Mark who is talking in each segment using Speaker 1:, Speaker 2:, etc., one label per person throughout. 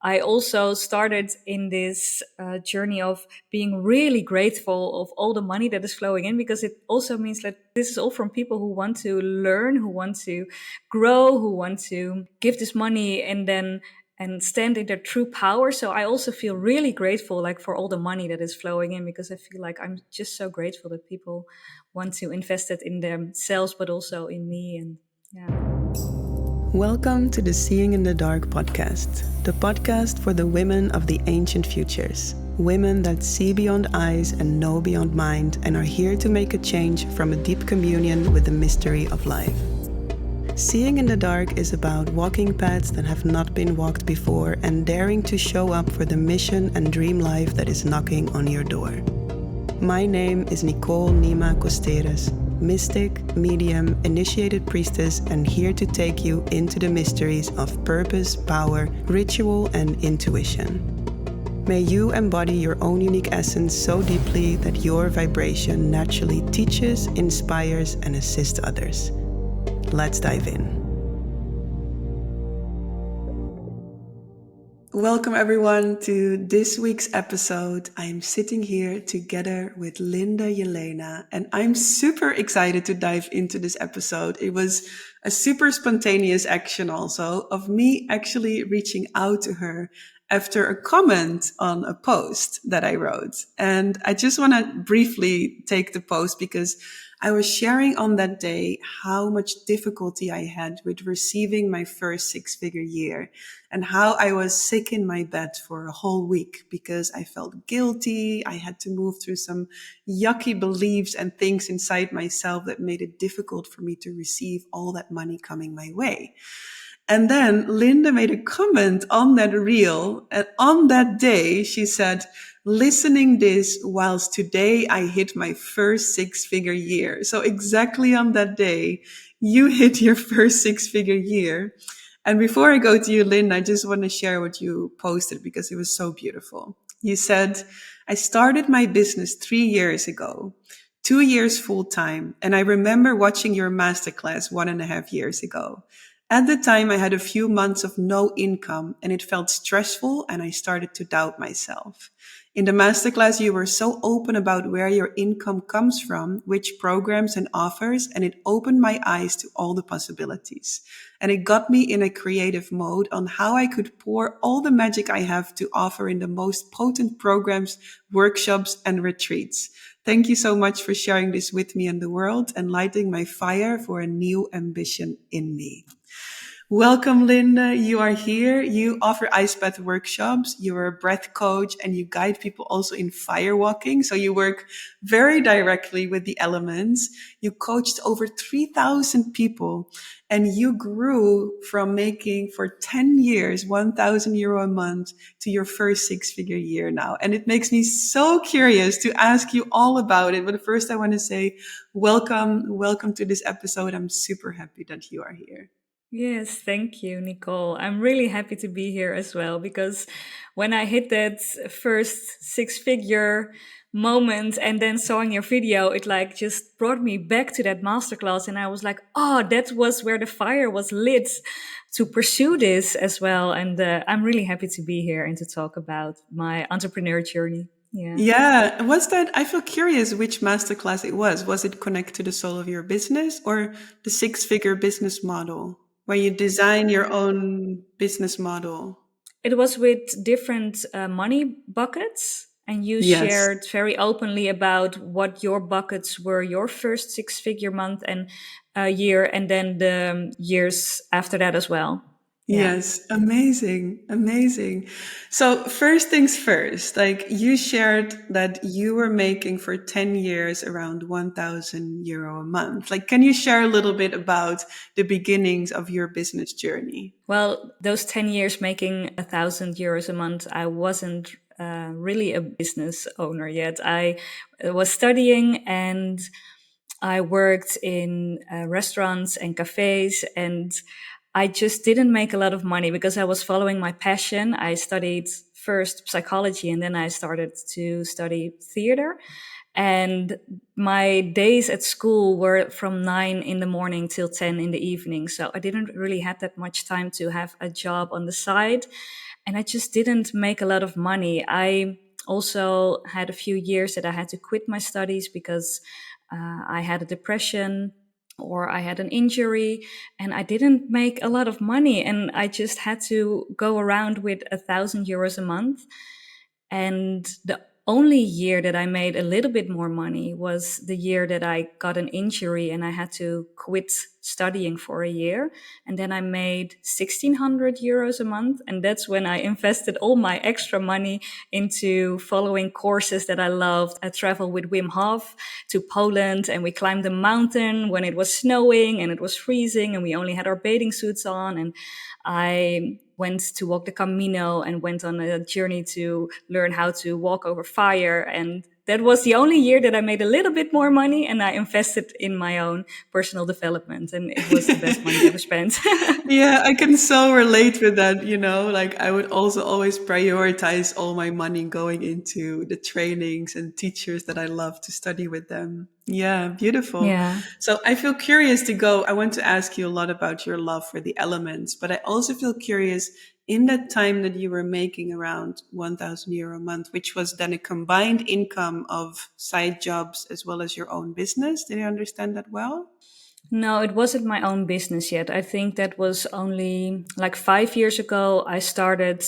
Speaker 1: I also started in this journey of being really grateful of all the money that is flowing in, because it also means that this is all from people who want to learn, who want to grow, who want to give this money and stand in their true power. So I also feel really grateful, like, for all the money that is flowing in, because I feel like I'm just so grateful that people want to invest it in themselves, but also in me. And yeah.
Speaker 2: Welcome to the Seeing in the Dark podcast, the podcast for the women of the ancient futures, women that see beyond eyes and know beyond mind and are here to make a change from a deep communion with the mystery of life. Seeing in the Dark is about walking paths that have not been walked before and daring to show up for the mission and dream life that is knocking on your door. My name is Nicole Nima Costeres, mystic, medium, initiated priestess, and here to take you into the mysteries of purpose, power, ritual, and intuition. May you embody your own unique essence so deeply that your vibration naturally teaches, inspires, and assists others. Let's dive in. Welcome everyone to this week's episode. I'm sitting here together with Linde Jelena, and I'm super excited to dive into this episode. It was a super spontaneous action also of me actually reaching out to her after a comment on a post that I wrote. And I just want to briefly take the post because I was sharing on that day how much difficulty I had with receiving my first six-figure year and how I was sick in my bed for a whole week because I felt guilty. I had to move through some yucky beliefs and things inside myself that made it difficult for me to receive all that money coming my way. And then Linde made a comment on that reel, and on that day, she said, listening this whilst today I hit my first six-figure year. So exactly on that day, you hit your first six-figure year. And before I go to you, Linde, I just want to share what you posted because it was so beautiful. You said, I started my business 3 years ago, 2 years full time. And I remember watching your masterclass 1.5 years ago. At the time, I had a few months of no income and it felt stressful and I started to doubt myself. In the masterclass, you were so open about where your income comes from, which programs and offers, and it opened my eyes to all the possibilities. And it got me in a creative mode on how I could pour all the magic I have to offer in the most potent programs, workshops, and retreats. Thank you so much for sharing this with me and the world and lighting my fire for a new ambition in me. Welcome, Linde. You are here. You offer ice bath workshops. You're a breath coach and you guide people also in fire walking. So you work very directly with the elements. You coached over 3,000 people and you grew from making for 10 years, €1,000 a month to your first six-figure year now. And it makes me so curious to ask you all about it. But first I want to say welcome to this episode. I'm super happy that you are here.
Speaker 1: Yes, thank you, Nicole. I'm really happy to be here as well, because when I hit that first six-figure moment and then saw in your video, it like just brought me back to that masterclass. And I was like, oh, that was where the fire was lit to pursue this as well. And I'm really happy to be here and to talk about my entrepreneur journey.
Speaker 2: Yeah. I feel curious which masterclass it was. Was it connected to the soul of your business or the six-figure business model where you design your own business model?
Speaker 1: It was with different money buckets. And you
Speaker 2: Yes.
Speaker 1: shared very openly about what your buckets were, your first six-figure month and year, and then the years after that as well. Yeah.
Speaker 2: Yes, amazing, amazing. So first things first, like you shared that you were making for 10 years around €1,000 a month. Like, can you share a little bit about the beginnings of your business journey?
Speaker 1: Well, those 10 years making €1,000 a month, I wasn't really a business owner yet. I was studying and I worked in restaurants and cafes, and I just didn't make a lot of money because I was following my passion. I studied first psychology and then I started to study theater. And my days at school were from 9 in the morning till 10 in the evening. So I didn't really have that much time to have a job on the side. and I just didn't make a lot of money. I also had a few years that I had to quit my studies because I had a depression or I had an injury, and I didn't make a lot of money. And I just had to go around with €1,000 a month. And the only year that I made a little bit more money was the year that I got an injury and I had to quit studying for a year. And then I made €1,600 a month. And that's when I invested all my extra money into following courses that I loved. I traveled with Wim Hof to Poland, and we climbed a mountain when it was snowing and it was freezing and we only had our bathing suits on. And I went to walk the Camino and went on a journey to learn how to walk over fire. And that was the only year that I made a little bit more money, and I invested in my own personal development, and it was the best money ever spent.
Speaker 2: Yeah, I can so relate with that, like I would also always prioritize all my money going into the trainings and teachers that I love to study with them. Yeah, beautiful.
Speaker 1: Yeah.
Speaker 2: So I feel curious to go. I want to ask you a lot about your love for the elements, but I also feel curious in that time that you were making around €1,000 a month, which was then a combined income of side jobs as well as your own business. Did I understand that well?
Speaker 1: No, it wasn't my own business yet. I think that was only like 5 years ago. I started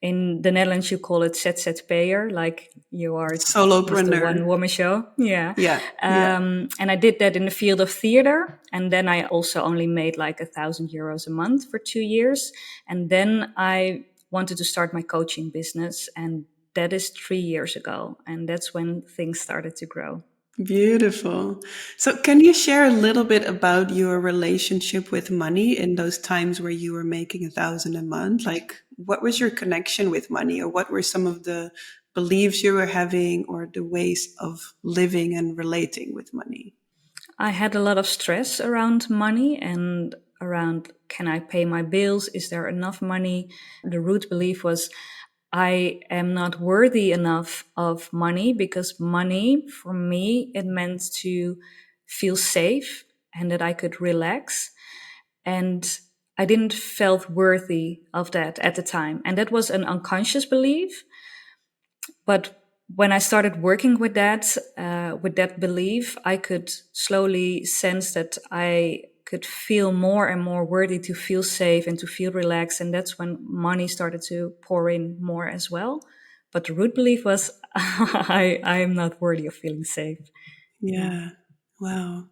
Speaker 1: in the Netherlands, you call it ZZP'er, like you are just a
Speaker 2: Solopreneur.
Speaker 1: one woman show. Yeah.
Speaker 2: Yeah, yeah.
Speaker 1: And I did that in the field of theater. And then I also only made like €1,000 a month for 2 years. And then I wanted to start my coaching business. And that is 3 years ago. And that's when things started to grow.
Speaker 2: Beautiful. So, can you share a little bit about your relationship with money in those times where you were making 1,000 a month? Like, what was your connection with money, or what were some of the beliefs you were having, or the ways of living and relating with money?
Speaker 1: I had a lot of stress around money and around, can I pay my bills? Is there enough money? The root belief was I am not worthy enough of money, because money for me, it meant to feel safe and that I could relax. And I didn't felt worthy of that at the time. And that was an unconscious belief. But when I started working with that belief, I could slowly sense that I could feel more and more worthy to feel safe and to feel relaxed. And that's when money started to pour in more as well. But the root belief was I am not worthy of feeling safe. Yeah.
Speaker 2: Yeah. Wow.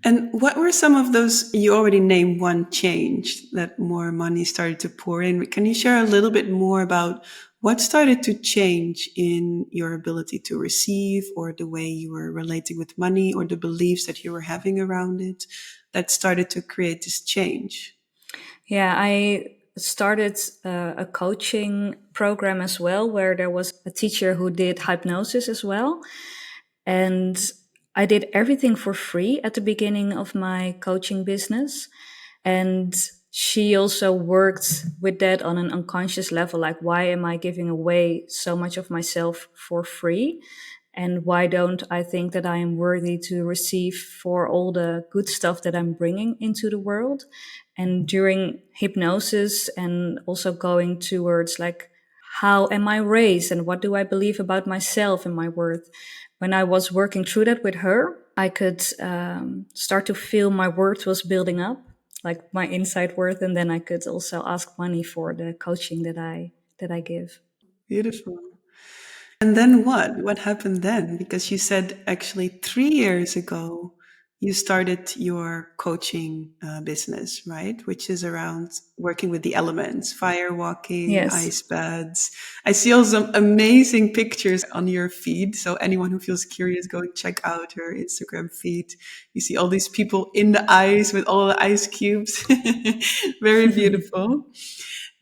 Speaker 2: And what were some of those? You already named one change that more money started to pour in. Can you share a little bit more about what started to change in your ability to receive, or the way you were relating with money, or the beliefs that you were having around it that started to create this change?
Speaker 1: Yeah, I started a coaching program as well, where there was a teacher who did hypnosis as well. And I did everything for free at the beginning of my coaching business. And she also worked with that on an unconscious level. Like, why am I giving away so much of myself for free? And why don't I think that I am worthy to receive for all the good stuff that I'm bringing into the world? And during hypnosis, and also going towards like, how am I raised and what do I believe about myself and my worth? When I was working through that with her, I could start to feel my worth was building up, like my inside worth, and then I could also ask money for the coaching that I give.
Speaker 2: Beautiful. And then what? What happened then? Because you said actually 3 years ago you started your coaching business, right? Which is around working with the elements, fire walking,
Speaker 1: Yes.
Speaker 2: ice baths. I see all some amazing pictures on your feed. So anyone who feels curious, go and check out her Instagram feed. You see all these people in the ice with all the ice cubes. Very beautiful.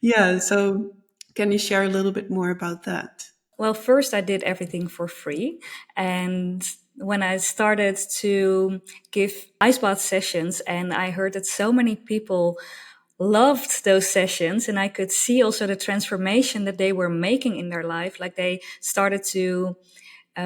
Speaker 2: Yeah. So can you share a little bit more about that?
Speaker 1: Well, first I did everything for free. And when I started to give ice bath sessions, and I heard that so many people loved those sessions, and I could see also the transformation that they were making in their life. Like, they started to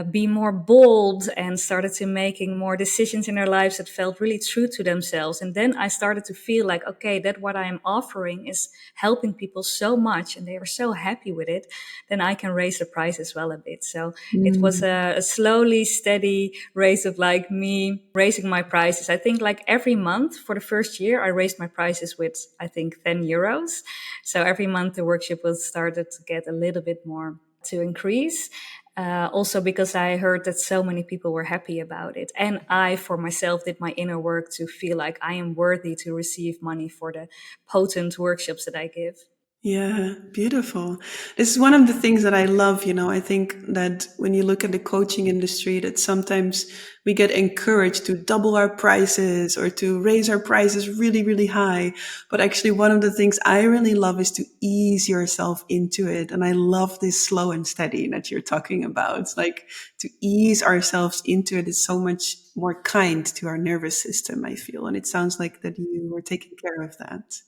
Speaker 1: be more bold and started to making more decisions in their lives that felt really true to themselves. And then I started to feel like, okay, that what I am offering is helping people so much and they are so happy with it, then I can raise the price as well a bit. So it was
Speaker 2: Mm.
Speaker 1: a slowly steady raise of like me raising my prices. I think like every month for the first year, I raised my prices with, I think, 10 euros. So every month the workshop was started to get a little bit more to increase. Also because I heard that so many people were happy about it. And I, for myself, did my inner work to feel like I am worthy to receive money for the potent workshops that I give.
Speaker 2: Yeah, beautiful. This is one of the things that I love. I think that when you look at the coaching industry, that sometimes we get encouraged to double our prices or to raise our prices really, really high. But actually, one of the things I really love is to ease yourself into it. And I love this slow and steady that you're talking about. It's like to ease ourselves into it is so much more kind to our nervous system, I feel. And it sounds like that you were taking care of that.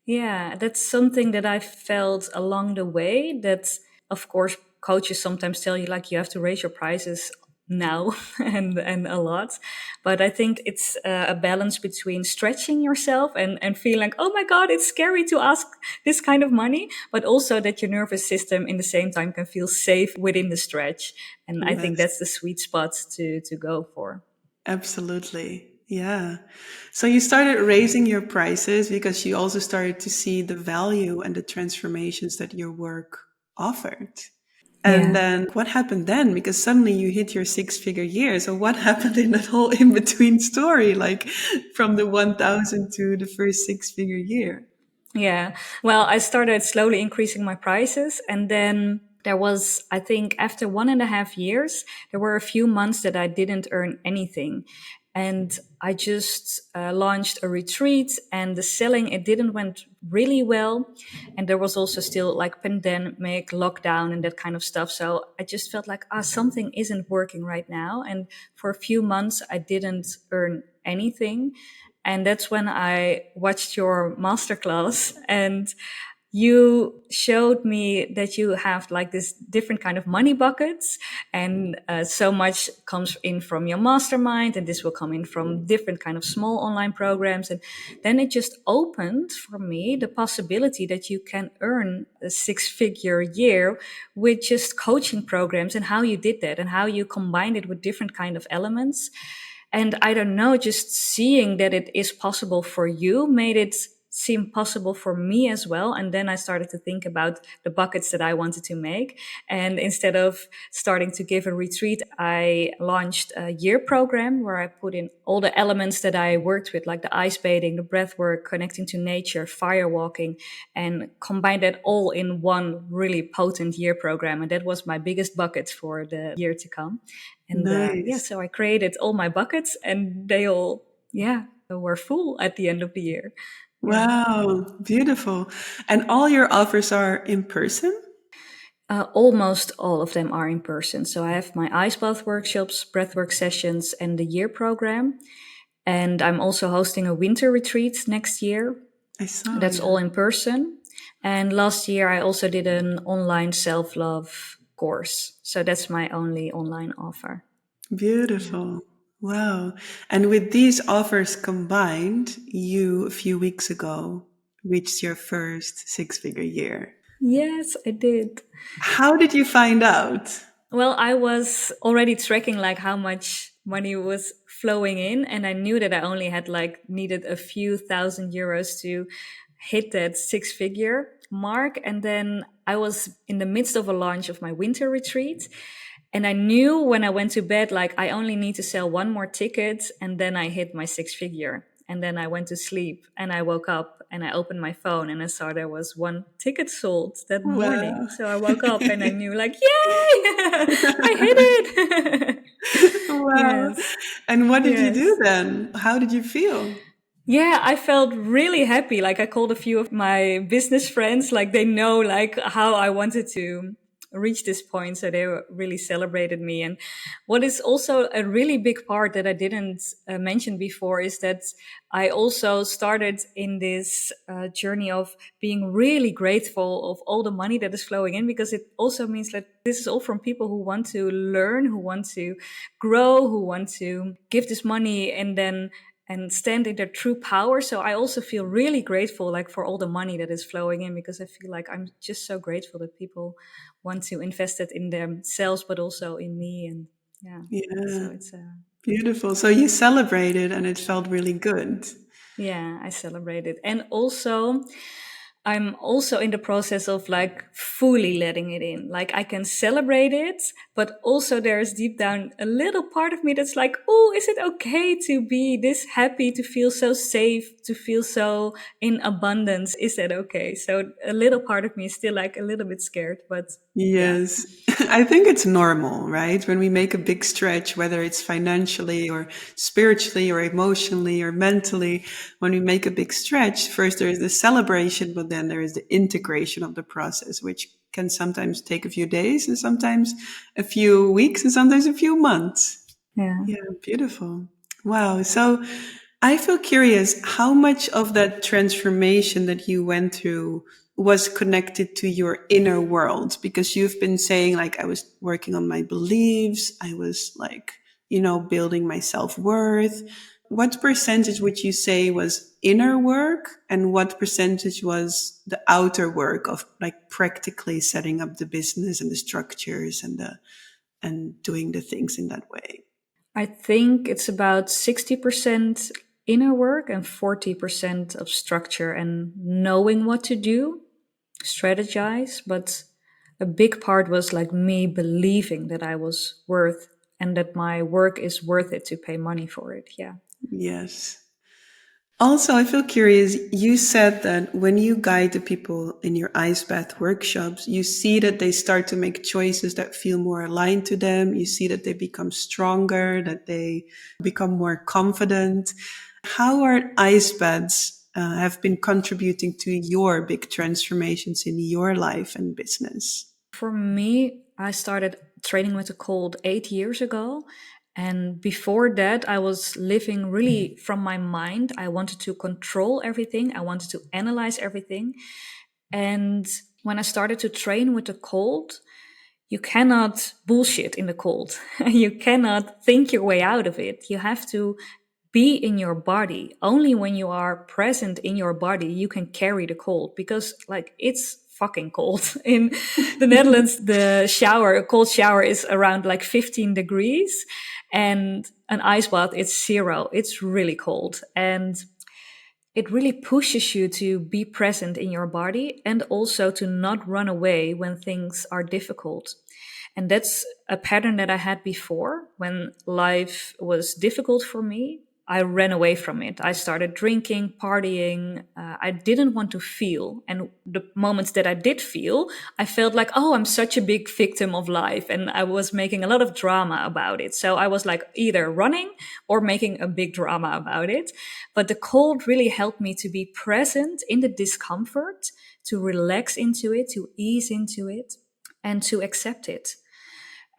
Speaker 1: Yeah, that's something that I felt along the way. That, of course, coaches sometimes tell you like you have to raise your prices now and a lot. But I think it's a balance between stretching yourself and feeling like, oh my God, it's scary to ask this kind of money, but also that your nervous system in the same time can feel safe within the stretch. And I think
Speaker 2: Yes.
Speaker 1: that's the sweet spot to go for.
Speaker 2: Absolutely. Yeah. So you started raising your prices because you also started to see the value and the transformations that your work offered. And
Speaker 1: Yeah.
Speaker 2: then what happened then? Because suddenly you hit your six-figure year. So what happened in that whole in-between story, like from the 1,000 to the first six-figure year?
Speaker 1: Yeah. Well, I started slowly increasing my prices. And then there was, I think, after 1.5 years, there were a few months that I didn't earn anything. And I just launched a retreat and the selling, it didn't went really well. And there was also still like pandemic, lockdown and that kind of stuff. So I just felt like, something isn't working right now. And for a few months, I didn't earn anything. And that's when I watched your masterclass and you showed me that you have like this different kind of money buckets and so much comes in from your mastermind and this will come in from different kind of small online programs. And then it just opened for me the possibility that you can earn a six-figure year with just coaching programs and how you did that and how you combined it with different kind of elements. And I don't know, just seeing that it is possible for you made it seem possible for me as well. And then I started to think about the buckets that I wanted to make. And instead of starting to give a retreat, I launched a year program where I put in all the elements that I worked with, like the ice bathing, the breath work, connecting to nature, fire walking, and combined that all in one really potent year program. And that was my biggest bucket for the year to come. And yeah,
Speaker 2: Nice.
Speaker 1: so I created all my buckets and they all, yeah, were full at the end of the year. Yeah.
Speaker 2: Wow. Beautiful. And all your offers are in person?
Speaker 1: Almost all of them are in person. So I have my ice bath workshops, breathwork sessions, and the year program. And I'm also hosting a winter retreat next year.
Speaker 2: I saw,
Speaker 1: That's
Speaker 2: yeah.
Speaker 1: all in person. And last year, I also did an online self love course. So that's my only online offer. Yeah.
Speaker 2: Beautiful. Wow. And with these offers combined, you a few weeks ago reached your first six-figure year.
Speaker 1: Yes, I did.
Speaker 2: How did you find out?
Speaker 1: Well, I was already tracking like how much money was flowing in, and I knew that I only had like needed a few thousand euros to hit that six-figure mark. And then I was in the midst of a launch of my winter retreat. And I knew when I went to bed, like I only need to sell one more ticket and then I hit my six-figure. And then I went to sleep and I woke up and I opened my phone and I saw there was one ticket sold that morning.
Speaker 2: Wow.
Speaker 1: So I woke up and I knew like, yay, I hit it.
Speaker 2: Wow.
Speaker 1: Yes.
Speaker 2: And what did you do
Speaker 1: Yes.
Speaker 2: then? How did you feel?
Speaker 1: Yeah, I felt really happy. Like I called a few of my business friends, like they know like how I wanted to reach this point. So they really celebrated me. And what is also a really big part that I didn't mention before is that I also started in this journey of being really grateful of all the money that is flowing in, because it also means that this is all from people who want to learn, who want to grow, who want to give this money and stand in their true power. So I also feel really grateful, like, for all the money that is flowing in, because I feel like I'm just so grateful that people want to invest it in themselves, but also in me. And yeah,
Speaker 2: Yeah,
Speaker 1: so it's
Speaker 2: beautiful. So you celebrated and it felt really good.
Speaker 1: yeah, I celebrate it. And also, I'm also in the process of like fully letting it in. Like, I can celebrate it, but also there's deep down a little part of me that's like, oh, is it okay to be this happy, to feel so safe, to feel so in abundance? Is that okay? So a little part of me is still like a little bit scared, but yeah.
Speaker 2: Yes, I think it's normal, right? When we make a big stretch, whether it's financially or spiritually or emotionally or mentally, when we make a big stretch, first there is the celebration, but then there is the integration of the process, which can sometimes take a few days and sometimes a few weeks and sometimes a few months.
Speaker 1: Yeah.
Speaker 2: Yeah, beautiful. Wow. So I feel curious how much of that transformation that you went through was connected to your inner world, because you've been saying, like, I was working on my beliefs, I was like, building my self-worth. What percentage would you say was inner work and what percentage was the outer work of, like, practically setting up the business and the structures and doing the things in that way?
Speaker 1: I think it's about 60% inner work and 40% of structure and knowing what to do, strategize. But a big part was like me believing that I was worth and that my work is worth it to pay money for it. Yeah.
Speaker 2: Yes. Also, I feel curious. You said that when you guide the people in your ice bath workshops, you see that they start to make choices that feel more aligned to them. You see that they become stronger, that they become more confident. How are ice baths have been contributing to your big transformations in your life and business?
Speaker 1: For me, I started training with a cold 8 years ago. And before that, I was living really from my mind. I wanted to control everything, I wanted to analyze everything. And when I started to train with the cold, you cannot bullshit in the cold. You cannot think your way out of it. You have to be in your body. Only when you are present in your body, you can carry the cold, because like it's fucking cold. In the Netherlands, the shower, a cold shower is around like 15 degrees, and an ice bath, it's 0. It's really cold. And it really pushes you to be present in your body and also to not run away when things are difficult. And that's a pattern that I had before. When life was difficult for me, I ran away from it. I started drinking, partying. I didn't want to feel. And the moments that I did feel, I felt like, oh, I'm such a big victim of life. And I was making a lot of drama about it. So I was like either running or making a big drama about it. But the cold really helped me to be present in the discomfort, to relax into it, to ease into it, and to accept it.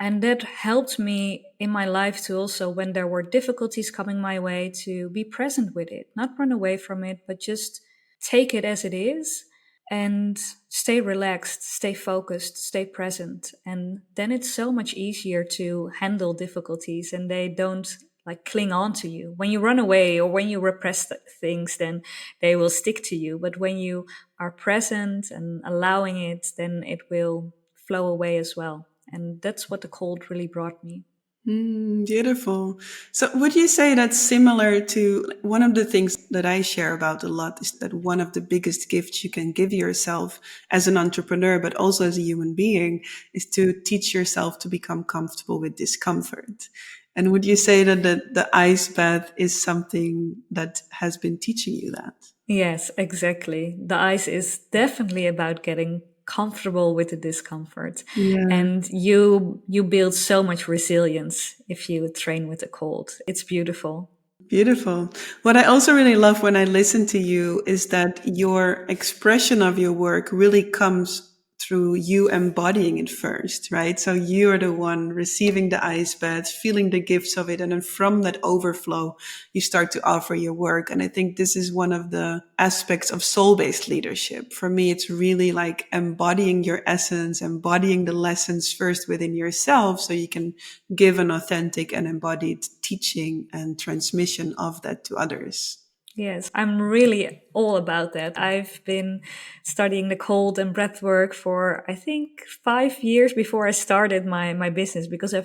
Speaker 1: And that helped me in my life to also, when there were difficulties coming my way, to be present with it, not run away from it, but just take it as it is and stay relaxed, stay focused, stay present. And then it's so much easier to handle difficulties and they don't like cling on to you. When you run away or when you repress things, then they will stick to you. But when you are present and allowing it, then it will flow away as well. And that's what the cold really brought me.
Speaker 2: Beautiful. So, would you say that's similar to one of the things that I share about a lot is that one of the biggest gifts you can give yourself as an entrepreneur, but also as a human being, is to teach yourself to become comfortable with discomfort. And would you say that the ice bath is something that has been teaching you that?
Speaker 1: Yes, exactly. The ice is definitely about getting comfortable with the discomfort.
Speaker 2: Yeah.
Speaker 1: And you build so much resilience if you train with the cold. It's beautiful.
Speaker 2: Beautiful. What I also really love when I listen to you is that your expression of your work really comes through you embodying it first, right? So you're the one receiving the ice bath, feeling the gifts of it. And then from that overflow, you start to offer your work. And I think this is one of the aspects of soul-based leadership. For me, it's really like embodying your essence, embodying the lessons first within yourself so you can give an authentic and embodied teaching and transmission of that to others.
Speaker 1: Yes, I'm really all about that. I've been studying the cold and breath work for, I think, 5 years before I started my business, because I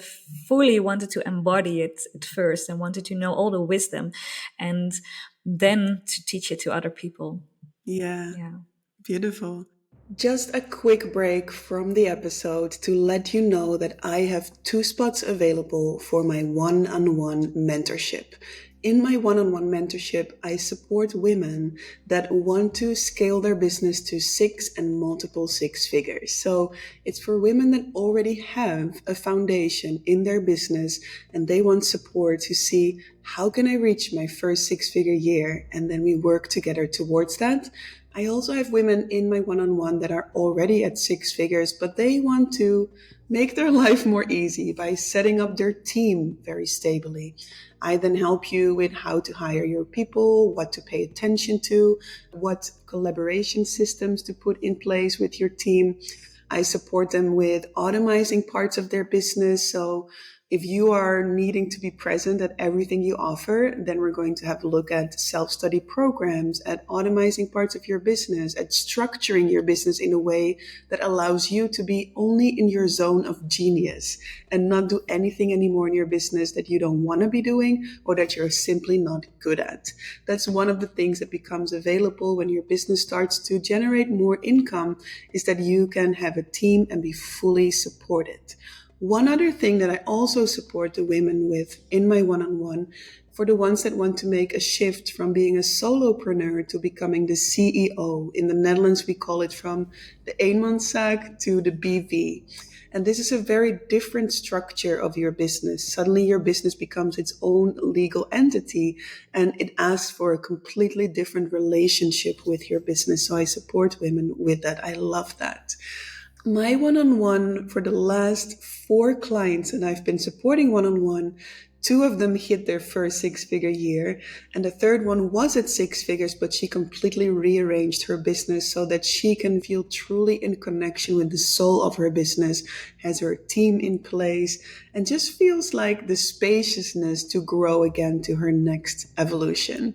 Speaker 1: fully wanted to embody it at first and wanted to know all the wisdom and then to teach it to other people.
Speaker 2: Yeah,
Speaker 1: Yeah.
Speaker 2: beautiful. Just a quick break from the episode to let you know that I have 2 spots available for my one-on-one mentorship. In my one-on-one mentorship, I support women that want to scale their business to 6 and multiple 6 figures. So it's for women that already have a foundation in their business and they want support to see how can I reach my first 6-figure year, and then we work together towards that. I also have women in my one-on-one that are already at 6 figures, but they want to make their life more easy by setting up their team very stably. I then help you with how to hire your people, what to pay attention to, what collaboration systems to put in place with your team. I support them with automizing parts of their business. So if you are needing to be present at everything you offer, then we're going to have a look at self-study programs, at automizing parts of your business, at structuring your business in a way that allows you to be only in your zone of genius and not do anything anymore in your business that you don't want to be doing or that you're simply not good at. That's one of the things that becomes available when your business starts to generate more income, is that you can have a team and be fully supported. One other thing that I also support the women with in my one-on-one, for the ones that want to make a shift from being a solopreneur to becoming the CEO. In the Netherlands, we call it from the eenmanszaak to the BV. And this is a very different structure of your business. Suddenly your business becomes its own legal entity and it asks for a completely different relationship with your business. So I support women with that. I love that. My one-on-one for the last 4 clients that I've been supporting one-on-one, 2 of them hit their first 6-figure year, and the third one was at 6 figures, but she completely rearranged her business so that she can feel truly in connection with the soul of her business, has her team in place, and just feels like the spaciousness to grow again to her next evolution.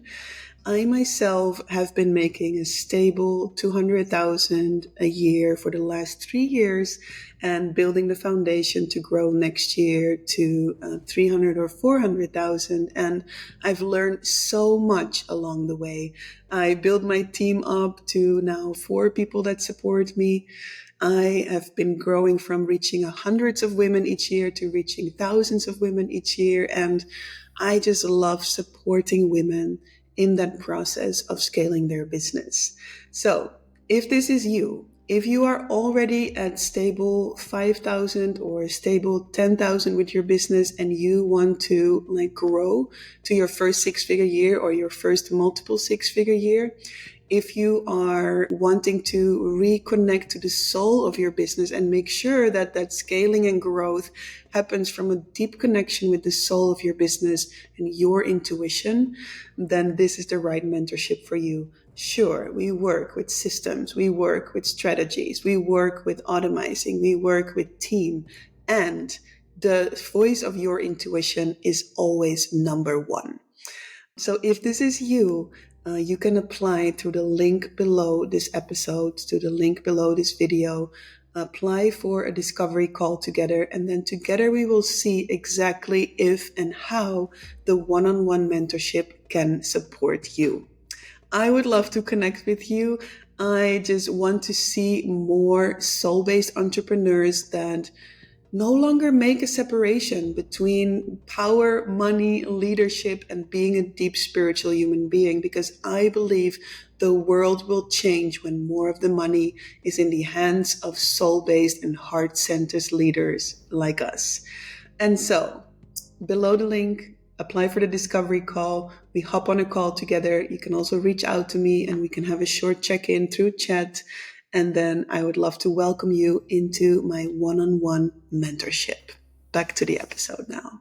Speaker 2: I myself have been making a stable 200,000 a year for the last 3 years and building the foundation to grow next year to 300 or 400,000. And I've learned so much along the way. I built my team up to now 4 people that support me. I have been growing from reaching hundreds of women each year to reaching thousands of women each year. And I just love supporting women in that process of scaling their business. So if this is you, if you are already at stable 5,000 or stable 10,000 with your business and you want to grow to your first 6-figure year or your first multiple 6-figure year, if you are wanting to reconnect to the soul of your business and make sure that that scaling and growth happens from a deep connection with the soul of your business and your intuition, then this is the right mentorship for you. Sure, we work with systems, we work with strategies, we work with automizing, we work with team, and the voice of your intuition is always number one. So if this is you, you can apply to the link below this episode, to the link below this video, apply for a discovery call together, and then together we will see exactly if and how the one-on-one mentorship can support you. I would love to connect with you. I just want to see more soul-based entrepreneurs that no longer make a separation between power, money, leadership, and being a deep spiritual human being, because I believe the world will change when more of the money is in the hands of soul-based and heart-centered leaders like us. And so, below the link, apply for the discovery call. We hop on a call together. You can also reach out to me and we can have a short check-in through chat. And then I would love to welcome you into my one-on-one mentorship. Back to the episode now.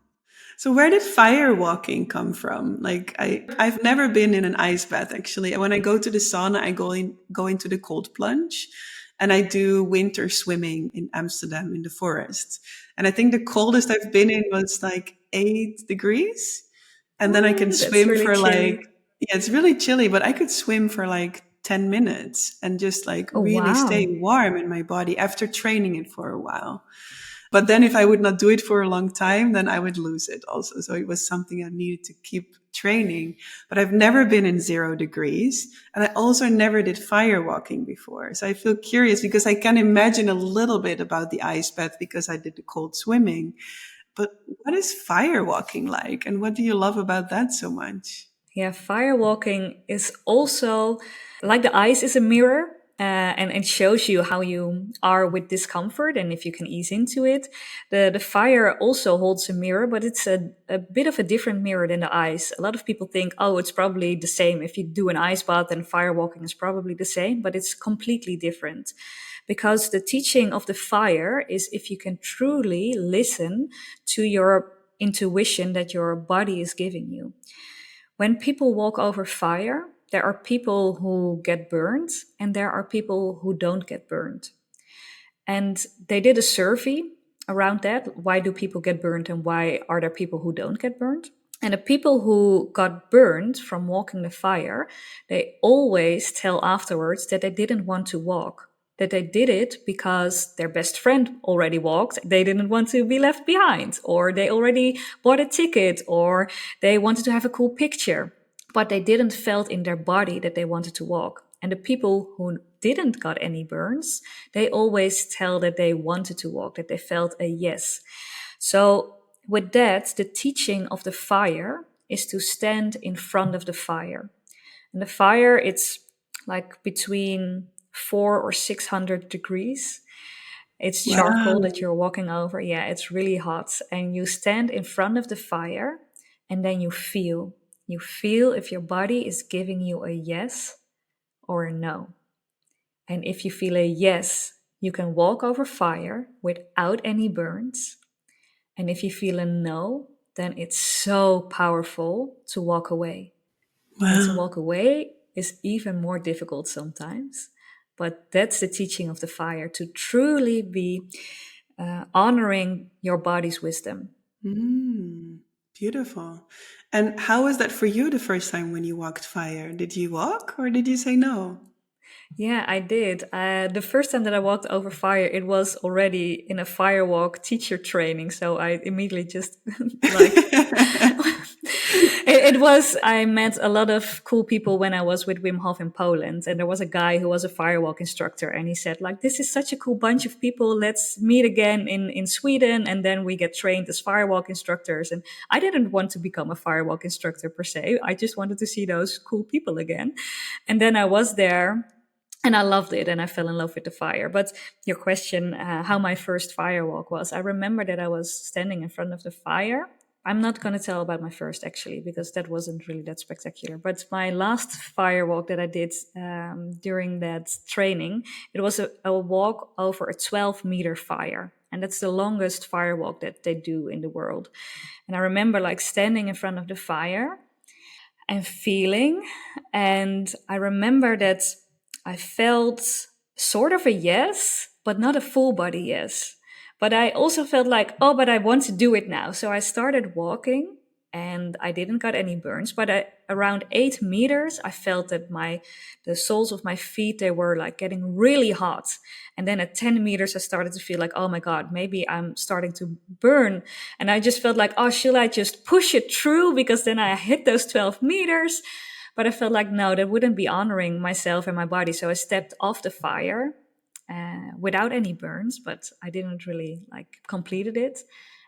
Speaker 2: So where did fire walking come from? Like I've never been in an ice bath actually. When I go to the sauna, I go into the cold plunge, and I do winter swimming in Amsterdam in the forest. And I think the coldest I've been in was like 8 degrees. And then I can
Speaker 1: Oh, that's
Speaker 2: swim
Speaker 1: really
Speaker 2: for like,
Speaker 1: chilly.
Speaker 2: yeah, it's really chilly, but I could swim for like 10 minutes and just like
Speaker 1: Oh,
Speaker 2: really stay
Speaker 1: wow.
Speaker 2: warm in my body after training it for a while. But then if I would not do it for a long time, then I would lose it also. So it was something I needed to keep training. But I've never been in 0 degrees. And I also never did fire walking before. So I feel curious because I can imagine a little bit about the ice bath because I did the cold swimming. But what is fire walking like? And what do you love about that so much?
Speaker 1: Yeah, firewalking is also like the ice is a mirror, and it shows you how you are with discomfort and if you can ease into it. The fire also holds a mirror, but it's a bit of a different mirror than the ice. A lot of people think, oh, it's probably the same. If you do an ice bath, then firewalking is probably the same, but it's completely different. Because the teaching of the fire is if you can truly listen to your intuition that your body is giving you. When people walk over fire, there are people who get burned and there are people who don't get burned. And they did a survey around that. Why do people get burned and why are there people who don't get burned? And the people who got burned from walking the fire, they always tell afterwards that they didn't want to walk, that they did it because their best friend already walked. They didn't want to be left behind, or they already bought a ticket, or they wanted to have a cool picture, but they didn't felt in their body that they wanted to walk. And the people who didn't got any burns, they always tell that they wanted to walk, that they felt a yes. So with that, the teaching of the fire is to stand in front of the fire. And the fire, it's like between 400 or 600 degrees. It's charcoal
Speaker 2: Wow.
Speaker 1: that you're walking over. Yeah, it's really hot. And you stand in front of the fire and then you feel. You feel if your body is giving you a yes or a no. And if you feel a yes, you can walk over fire without any burns. And if you feel a no, then it's so powerful to walk away. And to
Speaker 2: Wow.
Speaker 1: walk away is even more difficult sometimes. But that's the teaching of the fire, to truly be honoring your body's wisdom.
Speaker 2: Mm, beautiful. And how was that for you the first time when you walked fire? Did you walk or did you say no?
Speaker 1: Yeah, I did. The first time that I walked over fire, it was already in a firewalk teacher training. So I immediately just like it was. I met a lot of cool people when I was with Wim Hof in Poland, and there was a guy who was a firewalk instructor, and he said, like, this is such a cool bunch of people. Let's meet again in Sweden, and then we get trained as firewalk instructors. And I didn't want to become a firewalk instructor per se. I just wanted to see those cool people again. And then I was there and I loved it and I fell in love with the fire. But your question, how my first firewalk was, I remember that I was standing in front of the fire. I'm not going to tell about my first actually, because that wasn't really that spectacular. But my last firewalk that I did during that training, it was a walk over a 12-meter fire. And that's the longest firewalk that they do in the world. And I remember like standing in front of the fire and feeling. And I remember that I felt sort of a yes, but not a full body yes. But I also felt like, oh, but I want to do it now. So I started walking and I didn't got any burns, but around 8 meters, I felt that the soles of my feet, they were like getting really hot. And then at 10 meters, I started to feel like, oh my God, maybe I'm starting to burn. And I just felt like, oh, should I just push it through? Because then I hit those 12 meters. But I felt like, no, that wouldn't be honoring myself and my body. So I stepped off the fire without any burns, but I didn't really like completed it.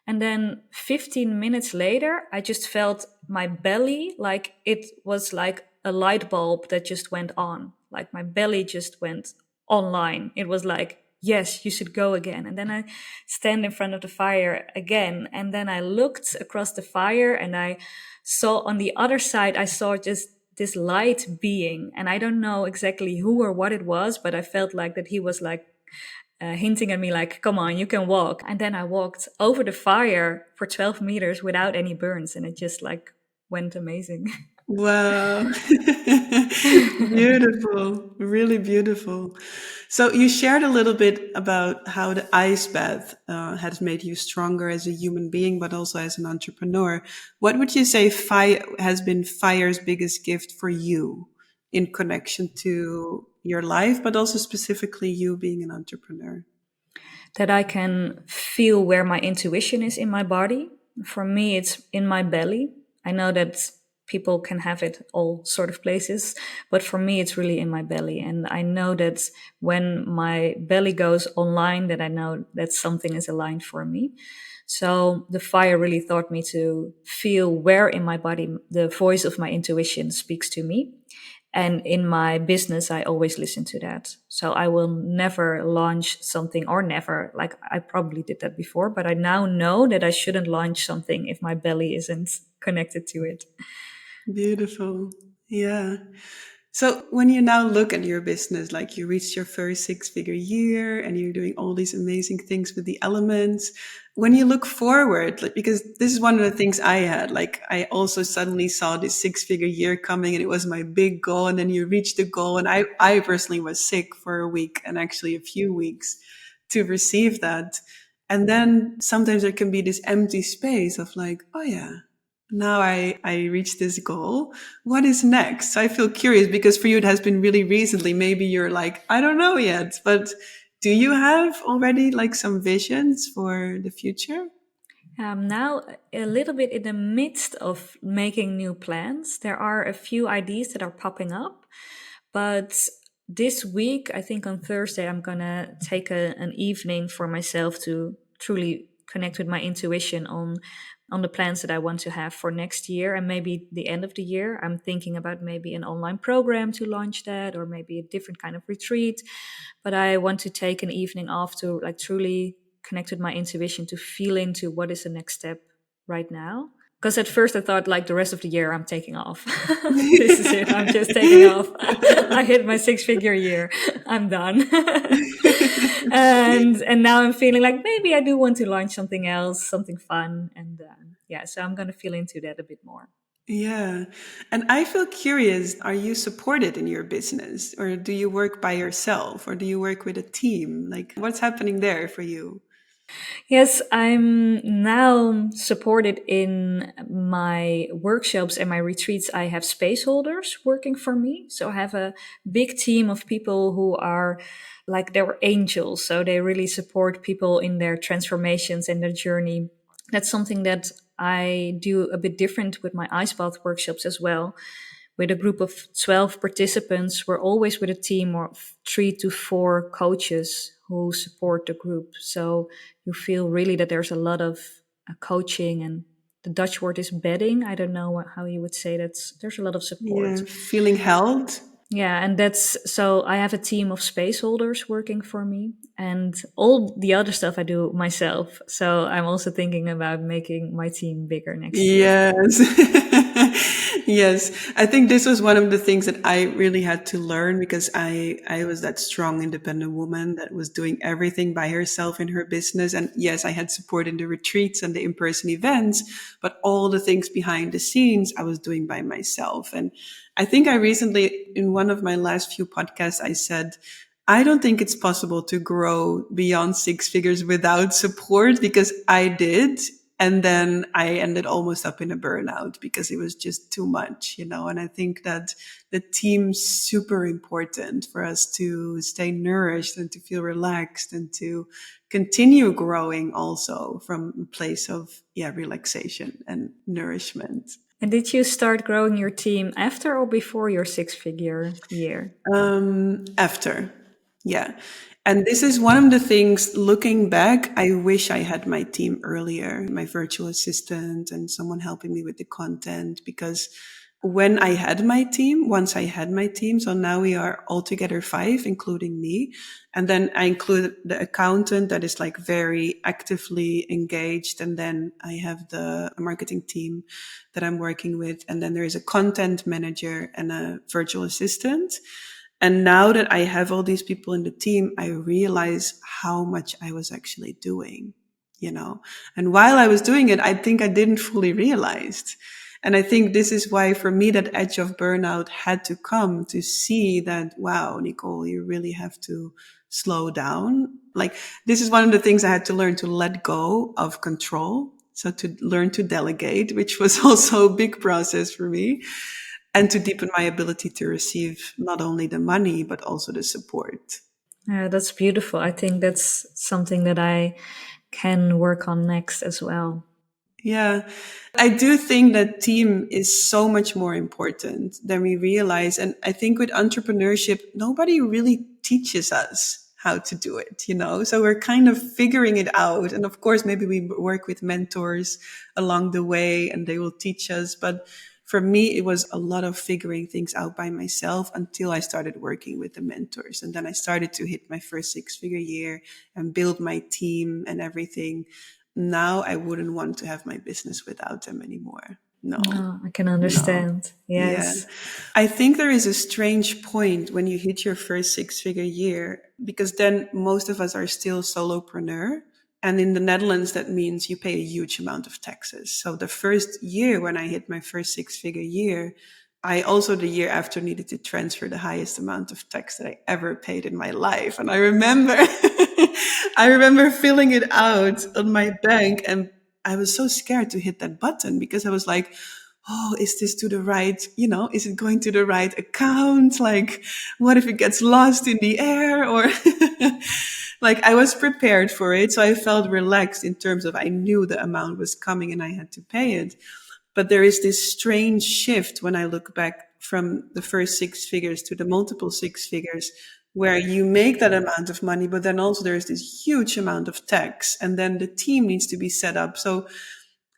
Speaker 1: And then 15 minutes later, I just felt my belly like it was like a light bulb that just went on. Like my belly just went online. It was like, yes, you should go again. And then I stand in front of the fire again. And then I looked across the fire and I saw on the other side, I saw just this light being, and I don't know exactly who or what it was, but I felt like that he was like hinting at me like, come on, you can walk. And then I walked over the fire for 12 meters without any burns, and it just like went amazing.
Speaker 2: Wow. Beautiful. Really beautiful. So you shared a little bit about how the ice bath has made you stronger as a human being, but also as an entrepreneur. What would you say has been fire's biggest gift for you in connection to your life, but also specifically you being an entrepreneur?
Speaker 1: That I can feel where my intuition is in my body. For me, it's in my belly. I know that people can have it all sort of places, but for me, it's really in my belly. And I know that when my belly goes online, that I know that something is aligned for me. So the fire really taught me to feel where in my body the voice of my intuition speaks to me. And in my business, I always listen to that. So I will never launch something, or never, like I probably did that before, but I now know that I shouldn't launch something if my belly isn't connected to it.
Speaker 2: Beautiful. Yeah. So when you now look at your business, like you reached your first six-figure year and you're doing all these amazing things with the elements, when you look forward, like, because this is one of the things I had, like I also suddenly saw this six-figure year coming and it was my big goal. And then you reach the goal. And I personally was sick for a week and actually a few weeks to receive that. And then sometimes there can be this empty space of like, oh yeah, now I reached this goal. What is next? So I feel curious because for you, it has been really recently. Maybe you're like, I don't know yet, but do you have already like some visions for the future?
Speaker 1: Now, a little bit in the midst of making new plans, there are a few ideas that are popping up. But this week, I think on Thursday, I'm going to take an evening for myself to truly connect with my intuition on the plans that I want to have for next year and maybe the end of the year. I'm thinking about maybe an online program to launch that, or maybe a different kind of retreat. But I want to take an evening off to like truly connect with my intuition, to feel into what is the next step right now. Because at first I thought like the rest of the year I'm taking off. This is it. I'm just taking off. I hit my six-figure year. I'm done. And now I'm feeling like maybe I do want to launch something else, something fun, and yeah. So I'm gonna feel into that a bit more.
Speaker 2: Yeah. And I feel curious, are you supported in your business or do you work by yourself or do you work with a team? Like what's happening there for you?
Speaker 1: Yes, I'm now supported in my workshops and my retreats. I have space holders working for me. So I have a big team of people who are like they're angels. So they really support people in their transformations and their journey. That's something that I do a bit different with my ice bath workshops as well. With a group of 12 participants, we're always with a team of 3 to 4 coaches who support the group. So you feel really that there's a lot of coaching, and the Dutch word is bedding. I don't know how you would say that. There's a lot of support.
Speaker 2: Yeah. Feeling held?
Speaker 1: Yeah, and that's so I have a team of space holders working for me, and all the other stuff I do myself. So I'm also thinking about making my team bigger next year.
Speaker 2: Yes. Yes. I think this was one of the things that I really had to learn because I was that strong, independent woman that was doing everything by herself in her business. And yes, I had support in the retreats and the in-person events, but all the things behind the scenes I was doing by myself. And I think I recently, in one of my last few podcasts, I said, I don't think it's possible to grow beyond six figures without support because I did. And then I ended almost up in a burnout because it was just too much, you know. And I think that the team's super important for us to stay nourished and to feel relaxed and to continue growing also from a place of, yeah, relaxation and nourishment.
Speaker 1: And did you start growing your team after or before your six-figure year?
Speaker 2: After. Yeah. And this is one of the things looking back, I wish I had my team earlier, my virtual assistant and someone helping me with the content because when I had my team, once I had my team, so now we are altogether 5, including me. And then I include the accountant that is like very actively engaged. And then I have the marketing team that I'm working with. And then there is a content manager and a virtual assistant. And now that I have all these people in the team, I realize how much I was actually doing, you know. And while I was doing it, I think I didn't fully realize. And I think this is why for me that edge of burnout had to come, to see that, wow, Nicole, you really have to slow down. Like, this is one of the things I had to learn, to let go of control. So to learn to delegate, which was also a big process for me, and to deepen my ability to receive not only the money, but also the support.
Speaker 1: Yeah, that's beautiful. I think that's something that I can work on next as well.
Speaker 2: Yeah, I do think that team is so much more important than we realize. And I think with entrepreneurship, nobody really teaches us how to do it, you know? So we're kind of figuring it out. And of course, maybe we work with mentors along the way and they will teach us. But for me, it was a lot of figuring things out by myself until I started working with the mentors. And then I started to hit my first 6-figure year and build my team and everything. Now I wouldn't want to have my business without them anymore. No,
Speaker 1: Oh, I can
Speaker 2: no.
Speaker 1: understand.
Speaker 2: Yeah.
Speaker 1: Yes.
Speaker 2: I think there is a strange point when you hit your first 6-figure year, because then most of us are still solopreneur. And in the Netherlands, that means you pay a huge amount of taxes. So the first year when I hit my first 6-figure year, I also the year after needed to transfer the highest amount of tax that I ever paid in my life. And I remember, I remember filling it out on my bank, and I was so scared to hit that button because I was like, oh, is this to the right, is it going to the right account? Like, what if it gets lost in the air? Or like, I was prepared for it. So I felt relaxed in terms of I knew the amount was coming and I had to pay it. But there is this strange shift when I look back from the first 6 figures to the multiple 6 figures, where you make that amount of money, but then also there's this huge amount of tax, and then the team needs to be set up. So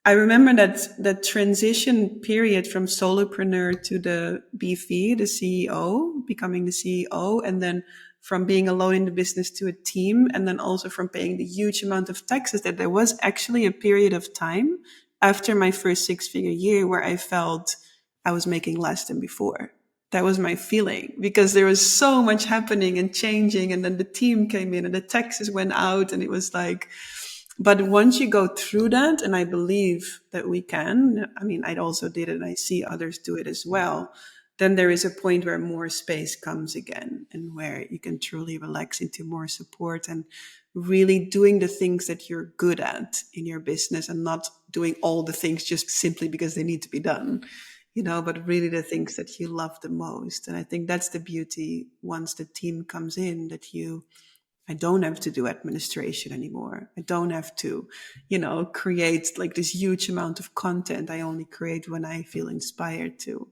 Speaker 2: I remember that transition period from solopreneur to the BV, the CEO, becoming the CEO, and then from being alone in the business to a team, and then also from paying the huge amount of taxes, that there was actually a period of time after my first 6-figure year where I felt I was making less than before. That was my feeling, because there was so much happening and changing, and then the team came in and the taxes went out, and it was like, but once you go through that, and I believe that we can, I mean, I also did it and I see others do it as well, then there is a point where more space comes again and where you can truly relax into more support and really doing the things that you're good at in your business, and not doing all the things just simply because they need to be done, but really the things that you love the most. And I think that's the beauty once the team comes in, that I don't have to do administration anymore. I don't have to, create like this huge amount of content. I only create when I feel inspired to.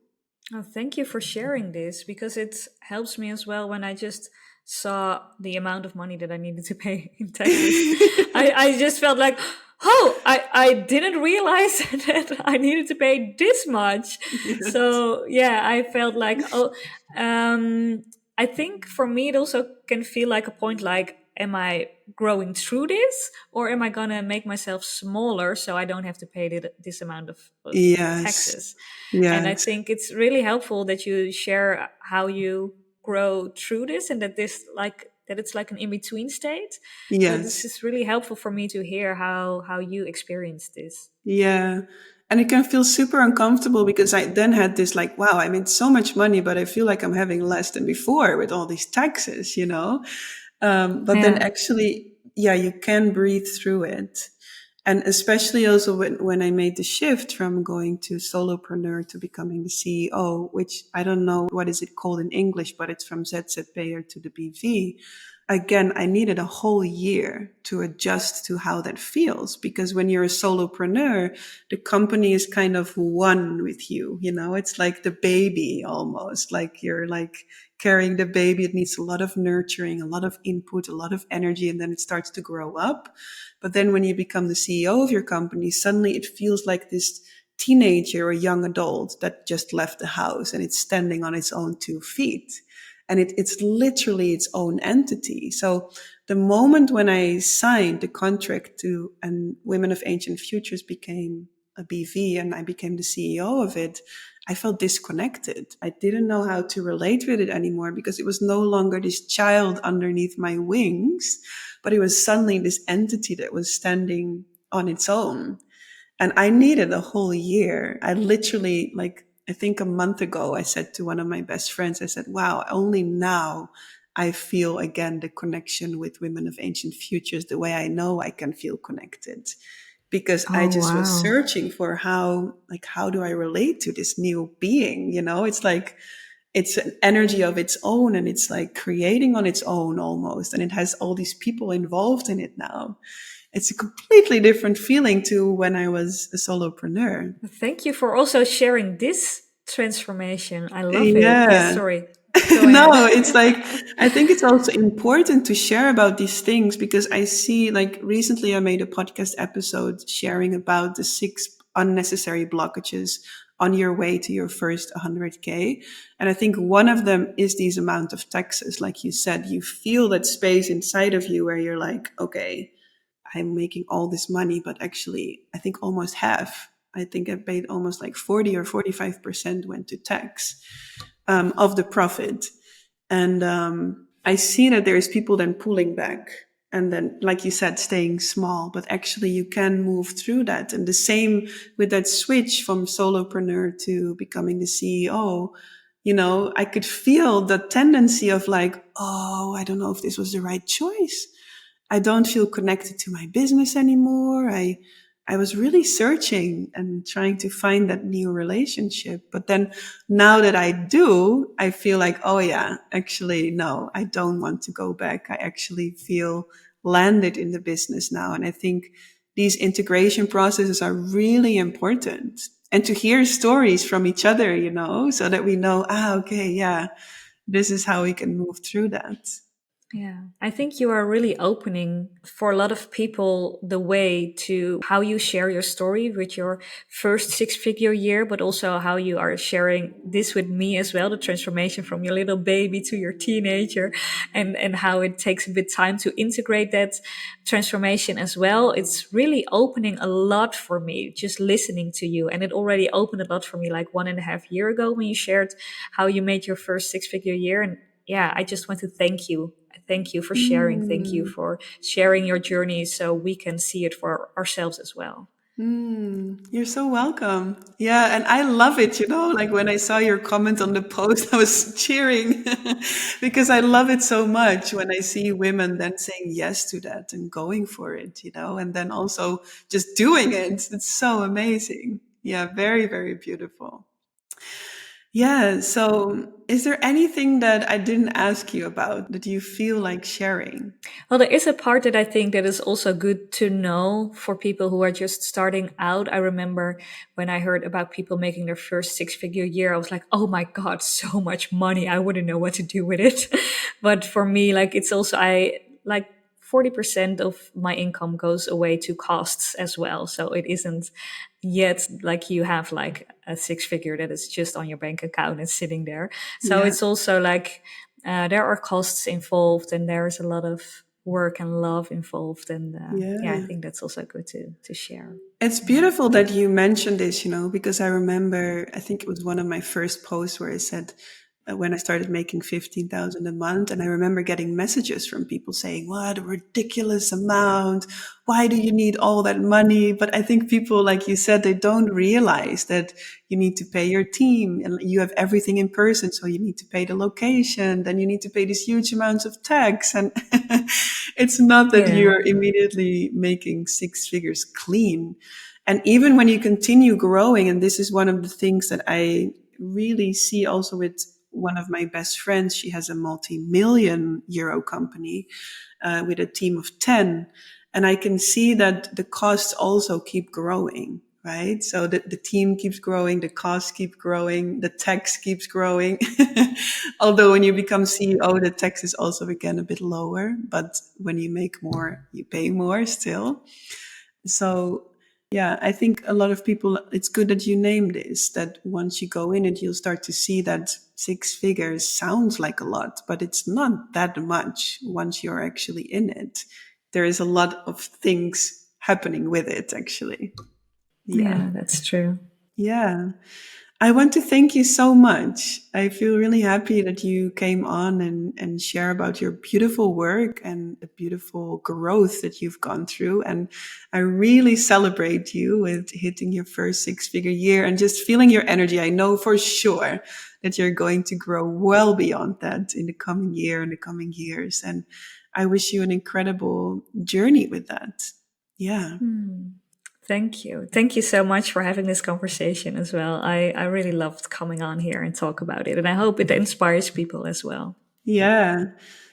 Speaker 1: Oh, thank you for sharing this, because it helps me as well when I just saw the amount of money that I needed to pay in taxes. I just felt like, oh, I didn't realize that I needed to pay this much.
Speaker 2: Yes.
Speaker 1: So yeah, I felt like, oh, I think for me it also can feel like a point like, am I growing through this, or am I gonna make myself smaller so I don't have to pay this amount of
Speaker 2: Yes.
Speaker 1: taxes? And I
Speaker 2: Yes.
Speaker 1: think it's really helpful that you share how you grow through this, and that it's like an in-between state. So this
Speaker 2: Yes.
Speaker 1: is really helpful for me to hear how you experience this.
Speaker 2: Yeah. And it can feel super uncomfortable, because I then had this like, wow, I made so much money, but I feel like I'm having less than before with all these taxes. But then
Speaker 1: Yeah.
Speaker 2: actually, yeah, you can breathe through it. And especially also when I made the shift from going to solopreneur to becoming the CEO, which I don't know what is it called in English, but it's from ZZP'er to the BV. Again, I needed a whole year to adjust to how that feels, because when you're a solopreneur, the company is kind of one with you. It's like the baby, almost like you're like carrying the baby. It needs a lot of nurturing, a lot of input, a lot of energy, and then it starts to grow up. But then when you become the CEO of your company, suddenly it feels like this teenager or young adult that just left the house and it's standing on its own 2 feet. And it's literally its own entity. So the moment when I signed the contract to, and Women of Ancient Futures became a BV and I became the CEO of it, I felt disconnected. I didn't know how to relate with it anymore because it was no longer this child underneath my wings, but it was suddenly this entity that was standing on its own. And I needed a whole year. I literally, like, I think a month ago, I said to one of my best friends, I said, wow, only now I feel again the connection with Women of Ancient Futures the way I know I can feel connected. Because I
Speaker 1: Oh,
Speaker 2: just was
Speaker 1: wow.
Speaker 2: searching for how do I relate to this new being? You know, it's like, it's an energy of its own and it's like creating on its own almost. And it has all these people involved in it now. It's a completely different feeling to when I was a solopreneur.
Speaker 1: Thank you for also sharing this transformation. I love it. Yes,
Speaker 2: Yeah.
Speaker 1: sorry. Go
Speaker 2: No,
Speaker 1: ahead.
Speaker 2: it's like, I think it's also important to share about these things because I see, like, recently I made a podcast episode sharing about the 6 unnecessary blockages on your way to your first 100K. And I think one of them is these amount of taxes. Like you said, you feel that space inside of you where you're like, okay, I'm making all this money, but actually, I think almost half. I think I paid almost like 40 or 45% went to tax of the profit. And I see that there's people then pulling back. And then, like you said, staying small, but actually you can move through that. And the same with that switch from solopreneur to becoming the CEO. You know, I could feel the tendency of like, oh, I don't know if this was the right choice. I don't feel connected to my business anymore. I was really searching and trying to find that new relationship. But then now that I do, I feel like, oh yeah, actually, no, I don't want to go back. I actually feel landed in the business now. And I think these integration processes are really important. And to hear stories from each other, you know, so that we know, okay, yeah, this is how we can move through that.
Speaker 1: Yeah, I think you are really opening for a lot of people the way to how you share your story with your first 6 figure year, but also how you are sharing this with me as well, the transformation from your little baby to your teenager and how it takes a bit time to integrate that transformation as well. It's really opening a lot for me just listening to you. And it already opened a lot for me like 1.5 years ago when you shared how you made your first 6 figure year. And yeah, I just want to thank you. Thank you for sharing. Thank you
Speaker 2: Mm.
Speaker 1: for sharing your journey so we can see it for ourselves as well.
Speaker 2: You're so welcome. Yeah, and I love it, you know, like when I saw your comment on the post, I was cheering because I love it so much when I see women then saying yes to that and going for it, you know, and then also just doing it. It's so amazing. Yeah, very, very beautiful. Yeah, so is there anything that I didn't ask you about that you feel like sharing?
Speaker 1: Well, there is a part that I think that is also good to know for people who are just starting out. I remember when I heard about people making their first 6 figure year, I was like, oh my God, so much money. I wouldn't know what to do with it. But for me, like it's also, I like 40% of my income goes away to costs as well. So it isn't yet like you have like a 6 figure that is just on your bank account and sitting there. So
Speaker 2: Yeah,
Speaker 1: it's also like there are costs involved and there's a lot of work and love involved. And yeah, I
Speaker 2: yeah.
Speaker 1: think that's also good to share.
Speaker 2: It's
Speaker 1: Yeah.
Speaker 2: beautiful that you mentioned this, you know, because I remember, I think it was one of my first posts where I said when I started making 15,000 a month, and I remember getting messages from people saying, "What a ridiculous amount! Why do you need all that money?" But I think people, like you said, they don't realize that you need to pay your team, and you have everything in person, so you need to pay the location, then you need to pay these huge amounts of tax, and it's not that
Speaker 1: Yeah.
Speaker 2: you're immediately making 6 figures clean. And even when you continue growing, and this is one of the things that I really see also with one of my best friends, she has a multi-million euro company with a team of 10. And I can see that the costs also keep growing, right? So the team keeps growing, the costs keep growing, the tax keeps growing. Although when you become CEO, the tax is also again a bit lower, but when you make more, you pay more still. So Yeah, I think a lot of people, it's good that you name this, that once you go in it, you'll start to see that 6 figures sounds like a lot, but it's not that much once you're actually in it. There is a lot of things happening with it, actually. Yeah.
Speaker 1: Yeah, that's true.
Speaker 2: Yeah. I want to thank you so much. I feel really happy that you came on and share about your beautiful work and the beautiful growth that you've gone through. And I really celebrate you with hitting your first 6 figure year and just feeling your energy. I know for sure that you're going to grow well beyond that in the coming year and the coming years. And I wish you an incredible journey with that. Yeah.
Speaker 1: Hmm. Thank you. Thank you so much for having this conversation as well. I really loved coming on here and talk about it. And I hope it inspires people as well.
Speaker 2: Yeah.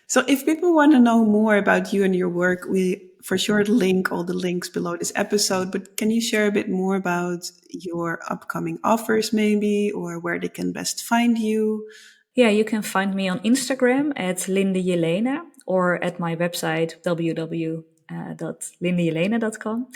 Speaker 2: So if people want to know more about you and your work, we for sure link all the links below this episode. But can you share a bit more about your upcoming offers, maybe, or where they can best find you?
Speaker 1: Yeah, you can find me on Instagram at Linde Jelena or at my website www.lindejelena.com.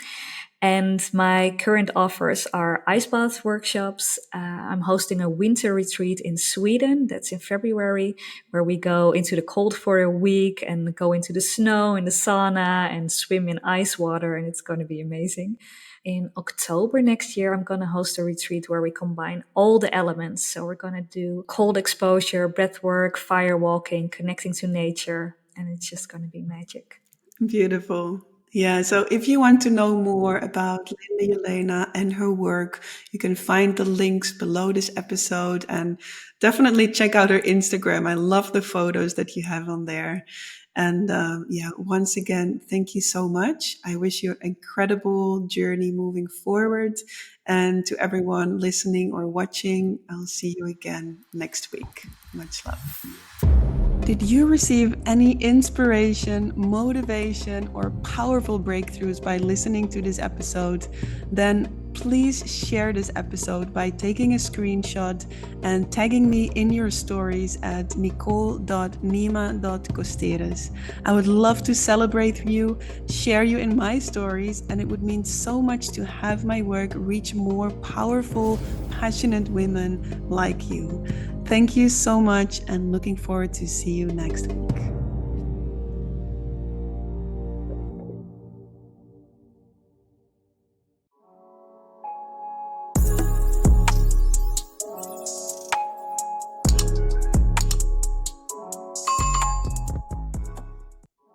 Speaker 1: And my current offers are ice bath workshops. I'm hosting a winter retreat in Sweden. That's in February, where we go into the cold for a week and go into the snow in the sauna and swim in ice water. And it's going to be amazing. In October next year, I'm going to host a retreat where we combine all the elements. So we're going to do cold exposure, breath work, fire walking, connecting to nature. And it's just going to be magic.
Speaker 2: Beautiful. Yeah, so if you want to know more about Linde Jelena and her work, you can find the links below this episode and definitely check out her Instagram. I love the photos that you have on there. And yeah, once again, thank you so much. I wish you an incredible journey moving forward. And to everyone listening or watching, I'll see you again next week. Much love. Did you receive any inspiration, motivation, or powerful breakthroughs by listening to this episode? Then please share this episode by taking a screenshot and tagging me in your stories at nicole.nima.costeres. I would love to celebrate you, share you in my stories, and it would mean so much to have my work reach more powerful, passionate women like you. Thank you so much and looking forward to see you next week.